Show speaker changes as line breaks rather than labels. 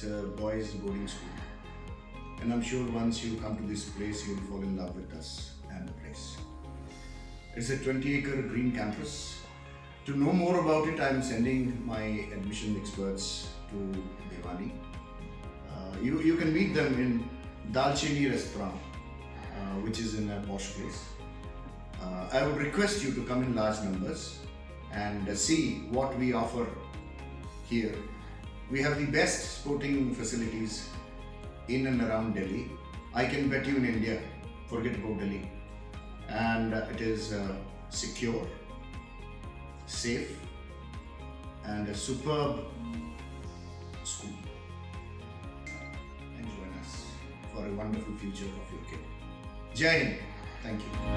It's a boys' boarding school. And I'm sure once you come to this place, you'll fall in love with us and the place. It's a 20-acre green campus. To know more about it, I'm sending my admission experts to Bhiwani. You can meet them in Chini restaurant, which is in a posh place. I would request you to come in large numbers and see what we offer here. We have the best sporting facilities in and around Delhi. I can bet you in India, forget about Delhi. And it is secure, safe, and a superb school. And join us for a wonderful future of your kid. Jai Hind. Thank you.